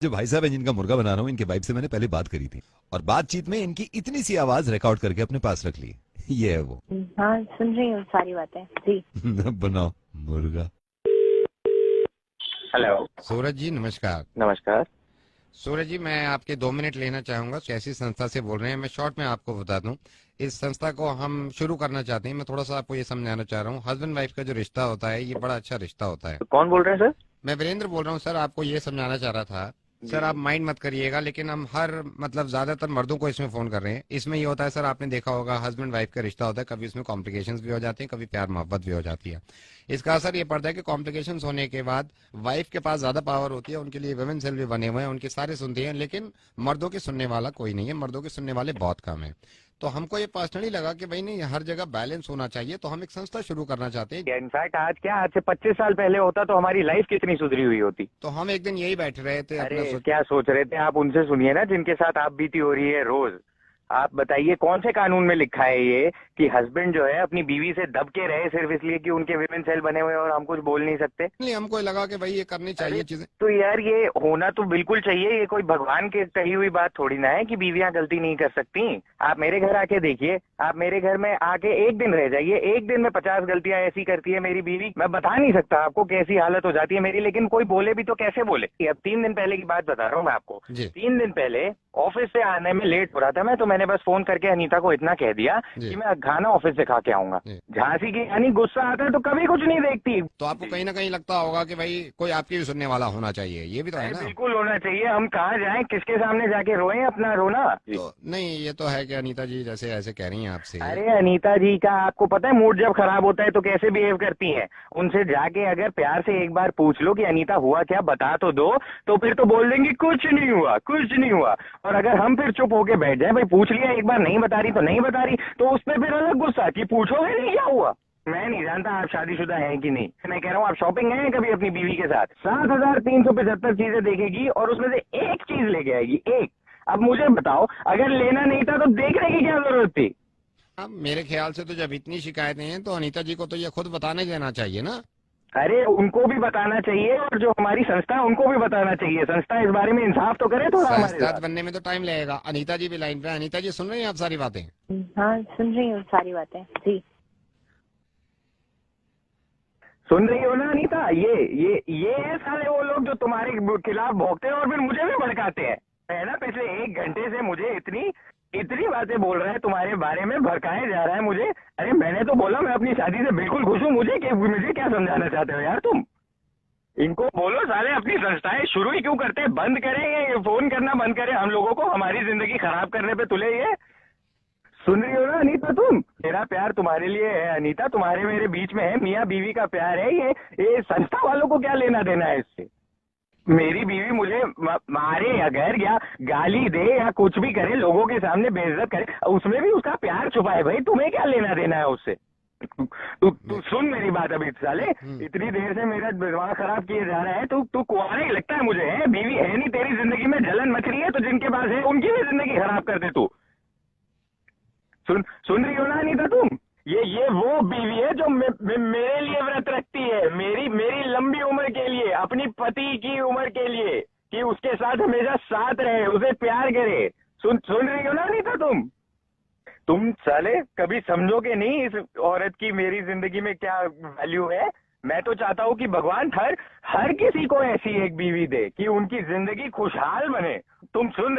जो भाई साहब है जिनका मुर्गा बना रहा हूँ, इनके वाइफ से मैंने पहले बात करी थी और बातचीत में इनकी इतनी सी आवाज रिकॉर्ड करके अपने पास रख ली। ये है वो। हाँ, सुन रही हूँ सारी बातें जी। बनाओ मुर्गा। हेलो। सूरज जी नमस्कार। नमस्कार। सूरज जी मैं आपके 2 मिनट लेना चाहूंगा। कैसी संस्था से बोल रहे हैं? मैं शॉर्ट में आपको बता दूं, इस संस्था को हम शुरू करना चाहते हैं। मैं थोड़ा सा आपको ये समझाना चाह रहा हूँ, हस्बैंड वाइफ का जो रिश्ता होता है ये बड़ा अच्छा रिश्ता होता है। कौन बोल रहे हैं सर? मैं वीरेंद्र बोल रहा हूँ सर, आपको ये समझाना चाह रहा था। सर आप माइंड मत करिएगा, लेकिन हम हर मतलब ज्यादातर मर्दों को इसमें फोन कर रहे हैं। इसमें ये होता है सर, आपने देखा होगा हस्बैंड वाइफ का रिश्ता होता है, कभी उसमें कॉम्प्लिकेशंस भी हो जाती हैं, कभी प्यार मोहब्बत भी हो जाती है। इसका असर ये पड़ता है कि कॉम्प्लिकेशंस होने के बाद वाइफ के पास ज्यादा पावर होती है, उनके लिए वुमेन सेल भी बने हुए हैं, उनके सारे सुनते हैं, लेकिन मर्दों के सुनने वाला कोई नहीं है, मर्दों के सुनने वाले बहुत कम है। तो हमको ये पर्सनली लगा कि भाई नहीं, हर जगह बैलेंस होना चाहिए, तो हम एक संस्था शुरू करना चाहते हैं। इनफैक्ट आज से 25 साल पहले होता तो हमारी लाइफ कितनी सुधरी हुई होती। तो हम एक दिन यही बैठ रहे थे अरे अपना क्या सोच रहे थे आप? उनसे सुनिए ना जिनके साथ आप बीती हो रही है रोज। आप बताइए कौन से कानून में लिखा है ये कि हस्बैंड जो है अपनी बीवी से दब के रहे सिर्फ इसलिए कि उनके विमेन सेल बने हुए हैं और हम कुछ बोल नहीं सकते। इसलिए हमको लगा कि भाई ये करनी चाहिए चीजें। तो यार ये होना तो बिल्कुल चाहिए। ये कोई भगवान के कही हुई बात थोड़ी ना है कि बीवियां गलती नहीं कर सकती। आप मेरे घर आके देखिए, आप मेरे घर में आके एक दिन रह जाइए, एक दिन में 50 गलतियां ऐसी करती है मेरी बीवी, मैं बता नहीं सकता आपको कैसी हालत हो जाती है मेरी। लेकिन कोई बोले भी तो कैसे बोले। अब 3 दिन पहले की बात बता रहा हूँ मैं आपको। 3 दिन पहले ऑफिस से आने में लेट हो रहा था मैं, तो मैंने बस फोन करके अनीता को इतना कह दिया कि मैं खाना ऑफिस से खा के आऊंगा। झांसी की यानी गुस्सा आता है तो कभी कुछ नहीं देखती। तो आपको कहीं ना कहीं लगता होगा कि भाई कोई आपकी भी सुनने वाला होना चाहिए, ये भी तो है ना। बिल्कुल होना चाहिए। हम कहाँ जाएं, किसके सामने जाके रोएं अपना रोना? तो नहीं, ये तो है कि अनीता जी जैसे ऐसे कह रही हैं आपसे। अरे अनीता जी का आपको पता है मूड जब खराब होता है तो कैसे बिहेव करती हैं। उनसे जाके अगर प्यार से एक बार पूछ लो कि अनीता हुआ क्या, बता तो दो, तो फिर तो बोल देंगी कुछ नहीं हुआ, कुछ नहीं हुआ। और अगर हम फिर चुप होके बैठ जाए, भाई पूछ लिया एक बार, नहीं बता रही तो नहीं बता रही, तो उस पर फिर अलग गुस्सा कि पूछोगे नहीं क्या हुआ। मैं नहीं जानता आप शादीशुदा हैं कि नहीं। मैं कह रहा हूँ आप शॉपिंग गए हैं कभी अपनी बीवी के साथ? 7,375 चीजें देखेगी और उसमें से एक चीज लेके आएगी, एक। अब मुझे बताओ, अगर लेना नहीं था तो देखने की क्या जरूरत थी? अब मेरे ख्याल से तो जब इतनी शिकायतें हैं तो अनीता जी को तो ये खुद बताने देना चाहिए ना। अरे उनको भी बताना चाहिए और जो हमारी संस्था है उनको भी बताना चाहिए। संस्था इस बारे में इंसाफ तो करे थोड़ा हमारे संस्था साथ। बनने में तो टाइम लगेगा। अनीता जी भी लाइन पे। अनीता जी सुन रही हैं आप सारी बातें? हाँ, सुन रही हूँ सारी बातें जी। सुन रही हो ना अनीता? ये है साले वो लोग जो तुम्हारे खिलाफ भौंकते हैं और फिर मुझे भी भड़काते हैं, है ना? पिछले 1 घंटे से मुझे इतनी इतनी बातें बोल रहा है तुम्हारे बारे में, भड़काए जा रहा है मुझे। अरे मैंने तो बोला मैं अपनी शादी से बिल्कुल खुश हूँ। मुझे क्या समझाना चाहते हो यार तुम? इनको बोलो साले अपनी संस्थाएं शुरू ही क्यों करते हैं, बंद करेंगे, फोन करना बंद करें हम लोगों को, हमारी जिंदगी खराब करने पे तुले ये। सुन रही हो ना अनीता तुम? मेरा प्यार तुम्हारे लिए है अनीता, तुम्हारे मेरे बीच में है, मियाँ बीवी का प्यार है ये संस्था वालों को क्या लेना देना है इससे? मेरी बीवी मुझे मारे अगर या गाली दे या कुछ भी करे, लोगों के सामने बेइज्जत करे, उसमें भी उसका प्यार छुपा है। भाई तुम्हें क्या लेना देना है उससे? तू सुन मेरी बात अभी साले। इतनी देर से मेरा दिमाग खराब किए जा रहा है। तू कुआरा ही लगता है मुझे, है? बीवी है नहीं तेरी जिंदगी में, जलन मच रही है तो जिनके पास है उनकी भी जिंदगी खराब कर दे तू। सुन रही हो ना अनीता तुम? ये वो बीवी है जो मेरे लिए व्रत रखती है, मेरी लंबी उम्र के लिए, अपनी पति की उम्र के लिए, कि उसके साथ हमेशा साथ रहे, उसे प्यार करे। सुन रही हो ना अनीता तुम साले कभी समझोगे नहीं इस औरत की मेरी जिंदगी में क्या वैल्यू है। मैं तो चाहता हूँ कि भगवान हर किसी को ऐसी एक बीवी दे कि उनकी जिंदगी खुशहाल बने। तुम सुन